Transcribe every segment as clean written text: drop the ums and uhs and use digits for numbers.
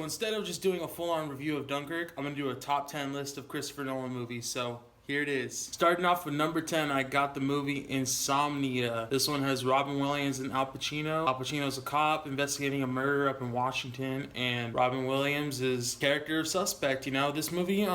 So instead of just doing a full-on review of Dunkirk, I'm going to do a top 10 list of Christopher Nolan movies. So here it is. Starting off with number 10, I got the movie Insomnia. This one has Robin Williams and Al Pacino. Al Pacino's a cop investigating a murder up in Washington, and Robin Williams is character of suspect. You know, this movie,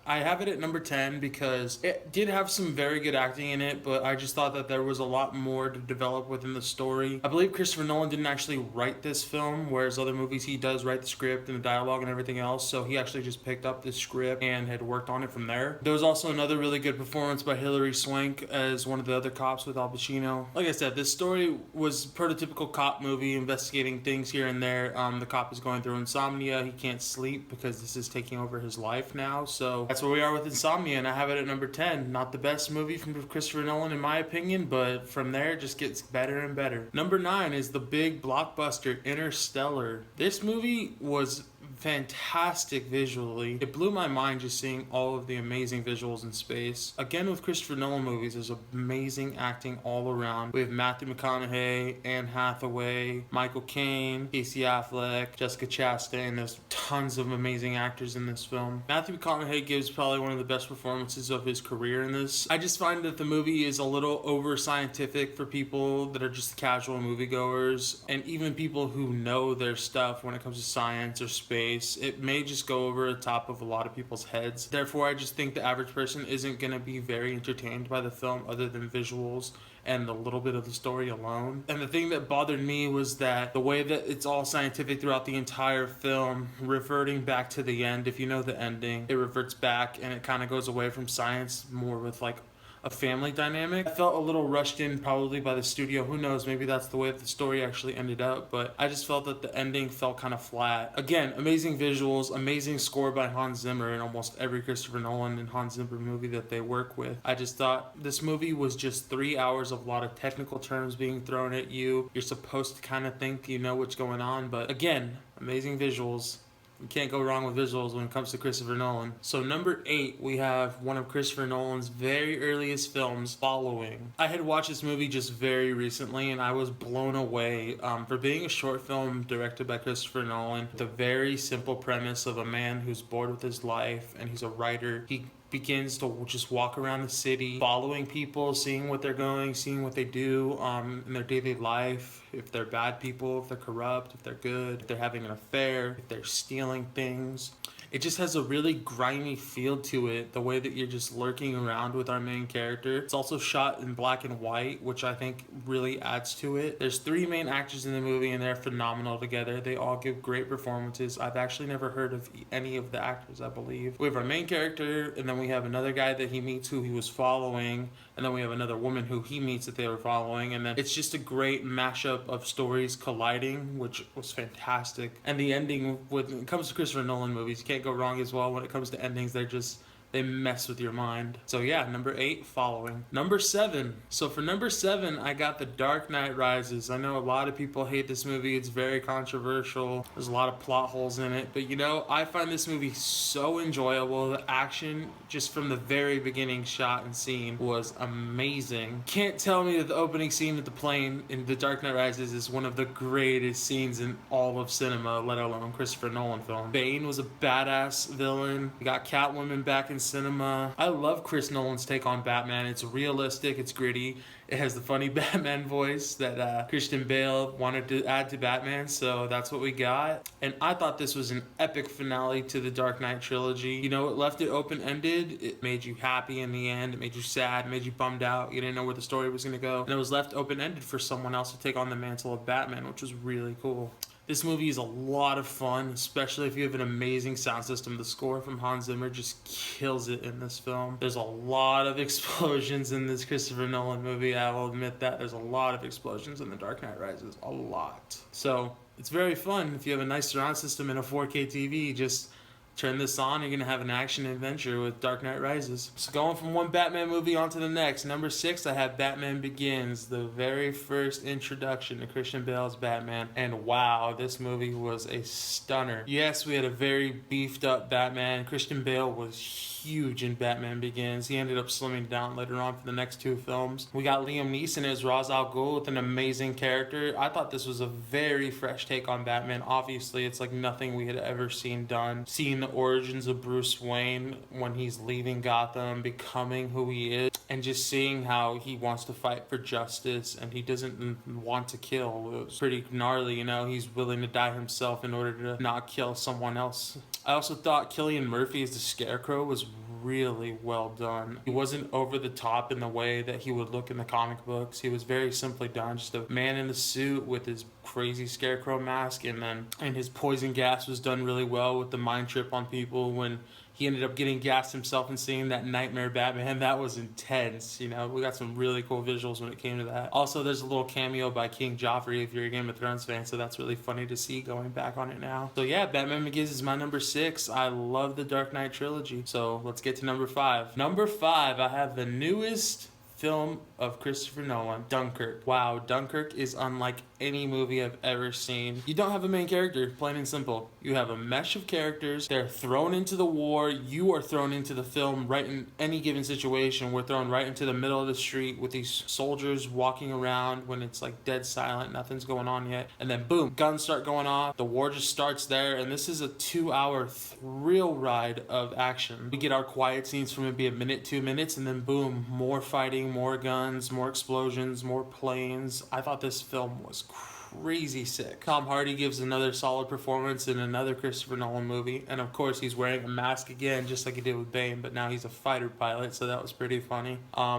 I have it at number 10 because it did have some very good acting in it, but I just thought that there was a lot more to develop within the story. I believe Christopher Nolan didn't actually write this film, whereas other movies he does write the script and the dialogue and everything else, so he actually just picked up the script and had worked on it from there. There was also another really good performance by Hilary Swank as one of the other cops with Al Pacino. Like I said, this story was a prototypical cop movie investigating things here and there. The cop is going through insomnia. He can't sleep because this is taking over his life now, so that's where we are with Insomnia, and I have it at number 10. Not the best movie from Christopher Nolan in my opinion, but from there it just gets better and better. Number 9 is the big blockbuster Interstellar. This movie was fantastic visually. It blew my mind just seeing all of the amazing visuals in space. Again, with Christopher Nolan movies, there's amazing acting all around. We have Matthew McConaughey, Anne Hathaway, Michael Caine, Casey Affleck, Jessica Chastain. There's tons of amazing actors in this film. Matthew McConaughey gives probably one of the best performances of his career in this. I just find that the movie is a little over scientific for people that are just casual moviegoers, and even people who know their stuff when it comes to science or space. It may just go over the top of a lot of people's heads. Therefore, I just think the average person isn't going to be very entertained by the film other than visuals and a little bit of the story alone. And the thing that bothered me was that the way that it's all scientific throughout the entire film, reverting back to the end, if you know the ending, it reverts back and it kind of goes away from science more with like a family dynamic. I felt a little rushed in probably by the studio. Who knows, maybe that's the way that the story actually ended up, but I just felt that the ending felt kind of flat. Again, amazing visuals, amazing score by Hans Zimmer in almost every Christopher Nolan and Hans Zimmer movie that they work with. I just thought this movie was just 3 hours of a lot of technical terms being thrown at you. You're supposed to kind of think you know what's going on, but again, amazing visuals. You can't go wrong with visuals when it comes to Christopher Nolan. So number 8, we have one of Christopher Nolan's very earliest films, Following. I had watched this movie just very recently and I was blown away. For being a short film directed by Christopher Nolan, the very simple premise of a man who's bored with his life and he's a writer. He begins to just walk around the city, following people, seeing what they're going, seeing what they do in their daily life, if they're bad people, if they're corrupt, if they're good, if they're having an affair, if they're stealing things. It just has a really grimy feel to it, the way that you're just lurking around with our main character. It's also shot in black and white, which I think really adds to it. There's 3 main actors in the movie and they're phenomenal together. They all give great performances. I've actually never heard of any of the actors, I believe. We have our main character, and then we have another guy that he meets who he was following, and then we have another woman who he meets that they were following, and then it's just a great mashup of stories colliding, which was fantastic. And the ending, when it comes to Christopher Nolan movies, you can't go wrong as well. When it comes to endings, they mess with your mind. So yeah, number 8, Following. Number 7. So for number 7, I got The Dark Knight Rises. I know a lot of people hate this movie. It's very controversial. There's a lot of plot holes in it. But you know, I find this movie so enjoyable. The action, just from the very beginning shot and scene, was amazing. Can't tell me that the opening scene with the plane in The Dark Knight Rises is one of the greatest scenes in all of cinema, let alone Christopher Nolan film. Bane was a badass villain. You got Catwoman back in cinema. I love Chris Nolan's take on Batman. It's realistic, it's gritty, it has the funny Batman voice that Christian Bale wanted to add to Batman, so that's what we got. And I thought this was an epic finale to the Dark Knight trilogy. You know, it left it open-ended. It made you happy in the end, it made you sad, it made you bummed out, you didn't know where the story was going to go, and it was left open-ended for someone else to take on the mantle of Batman, which was really cool. This movie is a lot of fun, especially if you have an amazing sound system. The score from Hans Zimmer just kills it in this film. There's a lot of explosions in this Christopher Nolan movie. I will admit that. There's a lot of explosions in The Dark Knight Rises. A lot. So it's very fun if you have a nice surround system and a 4K TV. Just Turn this on, you're gonna have an action adventure with Dark Knight Rises. So going from one Batman movie on to the next. Number 6, I have Batman Begins, the very first introduction to Christian Bale's Batman. And wow, this movie was a stunner. Yes, we had a very beefed up Batman. Christian Bale was huge in Batman Begins. He ended up slimming down later on for the next 2 films. We got Liam Neeson as Ra's al Ghul with an amazing character. I thought this was a very fresh take on Batman. Obviously, it's like nothing we had ever seen done. Seeing the origins of Bruce Wayne when he's leaving Gotham, becoming who he is, and just seeing how he wants to fight for justice and he doesn't want to kill. It was pretty gnarly, you know. He's willing to die himself in order to not kill someone else. I also thought Cillian Murphy as the Scarecrow was really well done. He wasn't over the top in the way that he would look in the comic books. He was very simply done, just a man in a suit with his crazy Scarecrow mask, and his poison gas was done really well with the mind trip on people when he ended up getting gassed himself and seeing that nightmare Batman. That was intense. You know, we got some really cool visuals when it came to that. Also, there's a little cameo by King Joffrey if you're a Game of Thrones fan, so that's really funny to see going back on it now. So yeah, Batman Begins is my number 6. I love the Dark Knight trilogy. So let's get to number 5. Number 5, I have the newest film of Christopher Nolan, Dunkirk. Wow, Dunkirk is unlike any movie I've ever seen. You don't have a main character, plain and simple. You have a mesh of characters. They're thrown into the war. You are thrown into the film right in any given situation. We're thrown right into the middle of the street with these soldiers walking around when it's like dead silent, nothing's going on yet. And then boom, guns start going off. The war just starts there. And this is a 2-hour thrill ride of action. We get our quiet scenes from maybe a minute, 2 minutes, and then boom, more fighting, more guns, more explosions, more planes. I thought this film was crazy sick. Tom Hardy gives another solid performance in another Christopher Nolan movie, and of course he's wearing a mask again just like he did with Bane, but now he's a fighter pilot, so that was pretty funny.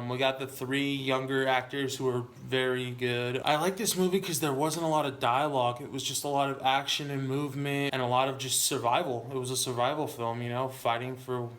We got the 3 younger actors who are very good. I like this movie because there wasn't a lot of dialogue. It was just a lot of action and movement and a lot of just survival. It was a survival film, you know, fighting for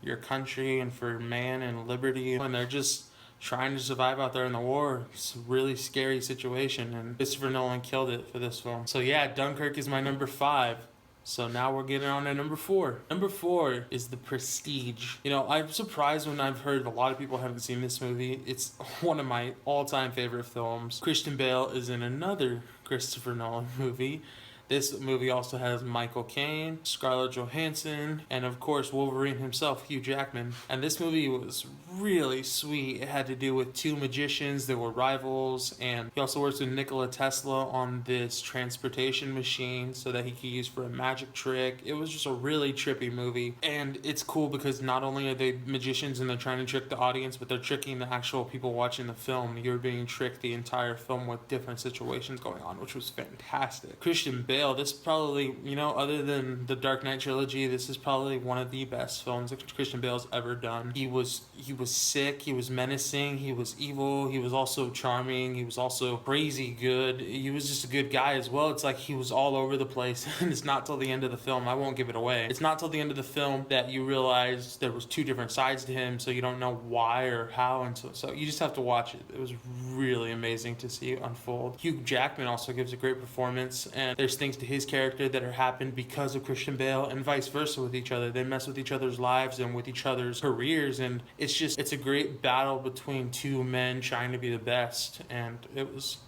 your country and for man and liberty, and they're just trying to survive out there in the war. It's a really scary situation, and Christopher Nolan killed it for this film. So yeah, Dunkirk is my number 5. So now we're getting on to number 4. Number 4 is The Prestige. You know, I'm surprised when I've heard a lot of people haven't seen this movie. It's one of my all-time favorite films. Christian Bale is in another Christopher Nolan movie. This movie also has Michael Caine, Scarlett Johansson, and of course Wolverine himself, Hugh Jackman. And this movie was really sweet. It had to do with 2 magicians that were rivals, and he also works with Nikola Tesla on this transportation machine so that he could use for a magic trick. It was just a really trippy movie, and it's cool because not only are they magicians and they're trying to trick the audience, but they're tricking the actual people watching the film. You're being tricked the entire film with different situations going on, which was fantastic. Christian Bale, this probably, you know, other than the Dark Knight trilogy, this is probably one of the best films that Christian Bale's ever done. He was sick, he was menacing, he was evil, he was also charming, he was also crazy good. He was just a good guy as well. It's like he was all over the place, and it's not till the end of the film, I won't give it away, it's not till the end of the film that you realize there was 2 different sides to him, so you don't know why or how, and so you just have to watch it. It was really amazing to see it unfold. Hugh Jackman also gives a great performance, and there's things to his character that are happened because of Christian Bale, and vice versa with each other. They mess with each other's lives and with each other's careers, and it's a great battle between 2 men trying to be the best, and it was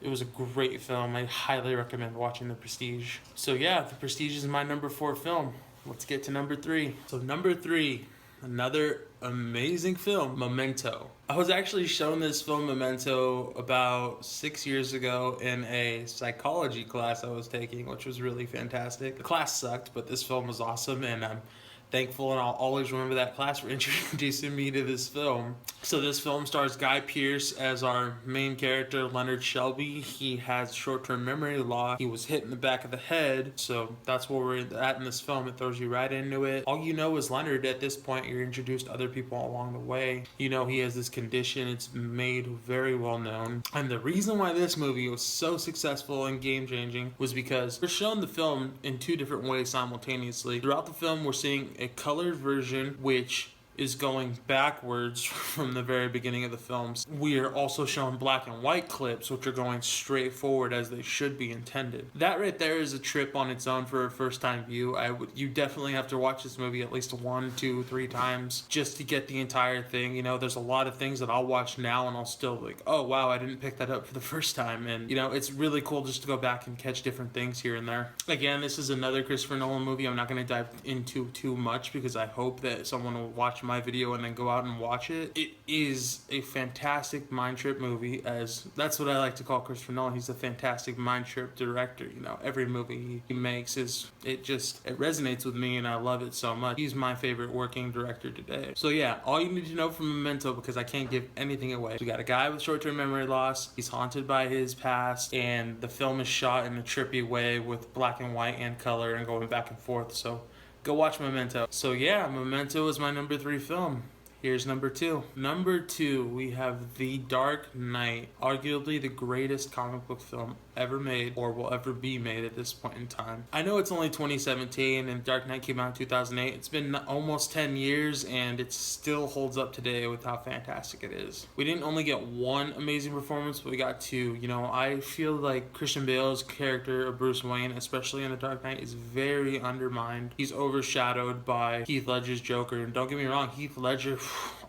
a great film. I highly recommend watching The Prestige. So yeah, The Prestige is my number 4 film. Let's get to number 3. So number 3, another amazing film, Memento. I was actually shown this film, Memento, about 6 years ago in a psychology class I was taking, which was really fantastic. The class sucked, but this film was awesome, and I'm thankful, and I'll always remember that class for introducing me to this film. So this film stars Guy Pearce as our main character, Leonard Shelby. He has short-term memory loss. He was hit in the back of the head, so that's where we're at in this film. It throws you right into it. All you know is Leonard. At this point, you're introduced to other people along the way. You know he has this condition. It's made very well known. And the reason why this movie was so successful and game-changing was because we're shown the film in 2 different ways simultaneously. Throughout the film, we're seeing a colored version, which is going backwards from the very beginning of the films. We are also shown black and white clips, which are going straight forward as they should be intended. That right there is a trip on its own for a first-time view. You definitely have to watch this movie at least 1, 2, 3 times just to get the entire thing. You know, there's a lot of things that I'll watch now and I'll still like, oh wow, I didn't pick that up for the first time. And you know, it's really cool just to go back and catch different things here and there. Again, this is another Christopher Nolan movie. I'm not going to dive into too much because I hope that someone will watch my video and then go out and watch it. It is a fantastic mind trip movie, as that's what I like to call Christopher Nolan. He's a fantastic mind trip director. You know, every movie he makes it resonates with me and I love it so much. He's my favorite working director today. So yeah, all you need to know from Memento, because I can't give anything away. We got a guy with short-term memory loss. He's haunted by his past, and the film is shot in a trippy way with black and white and color and going back and forth. So go watch Memento. So yeah, Memento is my number 3 film. Here's number 2. Number 2, we have The Dark Knight, arguably the greatest comic book film ever made or will ever be made at this point in time. I know it's only 2017 and Dark Knight came out in 2008. It's been almost 10 years and it still holds up today with how fantastic it is. We didn't only get one amazing performance, but we got 2. You know, I feel like Christian Bale's character of Bruce Wayne, especially in The Dark Knight, is very undermined. He's overshadowed by Heath Ledger's Joker. And don't get me wrong, Heath Ledger,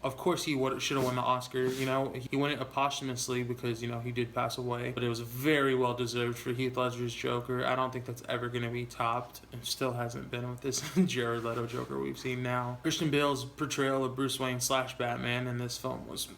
of course he should have won the Oscar. You know, he won it posthumously because, you know, he did pass away, but it was very well deserved for Heath Ledger's Joker. I don't think that's ever going to be topped. It still hasn't been with this Jared Leto Joker we've seen now. Christian Bale's portrayal of Bruce Wayne / Batman in this film was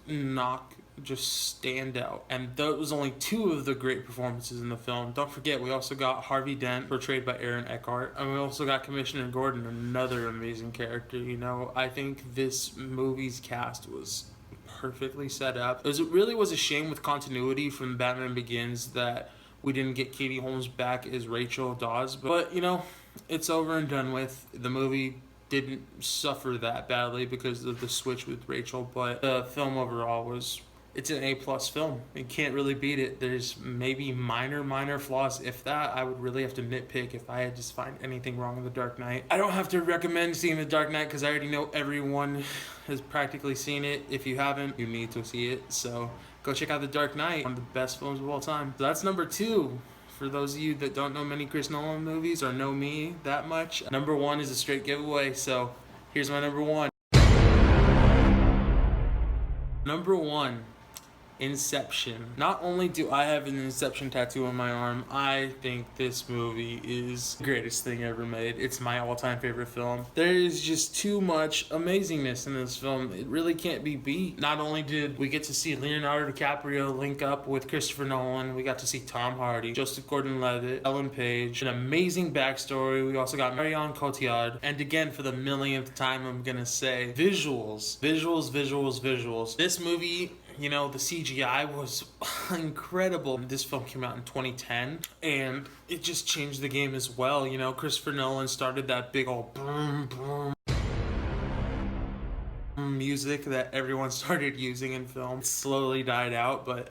just stand out. And that was only 2 of the great performances in the film. Don't forget, we also got Harvey Dent, portrayed by Aaron Eckhart. And we also got Commissioner Gordon, another amazing character. You know, I think this movie's cast was perfectly set up. It really was a shame with continuity from Batman Begins that we didn't get Katie Holmes back as Rachel Dawes. But, you know, it's over and done with. The movie didn't suffer that badly because of the switch with Rachel, but the film overall it's an A+ film. You can't really beat it. There's maybe minor flaws. If that, I would really have to nitpick if I had to find anything wrong in The Dark Knight. I don't have to recommend seeing The Dark Knight because I already know everyone has practically seen it. If you haven't, you need to see it. So go check out The Dark Knight, one of the best films of all time. So that's number 2. For those of you that don't know many Chris Nolan movies or know me that much, number 1 is a straight giveaway. So here's my number 1. Number 1. Inception. Not only do I have an Inception tattoo on my arm, I think this movie is the greatest thing ever made. It's my all-time favorite film. There is just too much amazingness in this film. It really can't be beat. Not only did we get to see Leonardo DiCaprio link up with Christopher Nolan, we got to see Tom Hardy, Joseph Gordon-Levitt, Ellen Page, an amazing backstory. We also got Marion Cotillard, and again, for the millionth time, I'm gonna say, visuals. This movie, you know, the CGI was incredible. This film came out in 2010, and it just changed the game as well. You know, Christopher Nolan started that big old boom, boom music that everyone started using in film. It slowly died out, but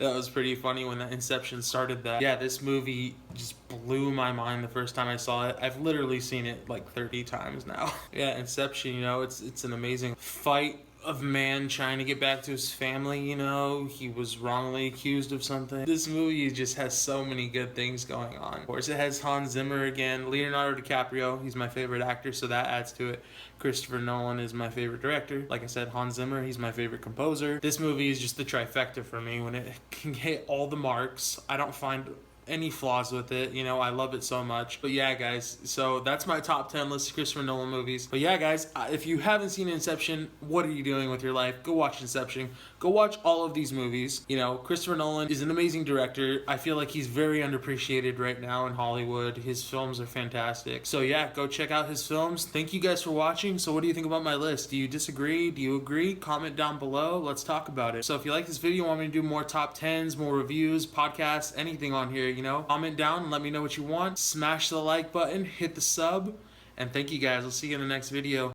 that was pretty funny when the Inception started that. Yeah, this movie just blew my mind the first time I saw it. I've literally seen it like 30 times now. Yeah, Inception, you know, it's an amazing fight of man trying to get back to his family. You know, he was wrongly accused of something. This movie just has so many good things going on. Of course, it has Hans Zimmer again, Leonardo DiCaprio, he's my favorite actor, so that adds to it. Christopher Nolan is my favorite director. Like I said, Hans Zimmer, he's my favorite composer. This movie is just the trifecta for me. When it can hit all the marks, I don't find any flaws with it. You know, I love it so much. But yeah, guys, so that's my top 10 list of Christopher Nolan movies. But yeah, guys, if you haven't seen Inception, what are you doing with your life? Go watch Inception. Go watch all of these movies. You know, Christopher Nolan is an amazing director. I feel like he's very underappreciated right now in Hollywood. His films are fantastic. So yeah, go check out his films. Thank you guys for watching. So what do you think about my list? Do you disagree? Do you agree? Comment down below. Let's talk about it. So if you like this video, want me to do more top 10s, more reviews, podcasts, anything on here, you know, comment down and let me know what you want. Smash the like button, hit the sub, and thank you guys. I'll see you in the next video.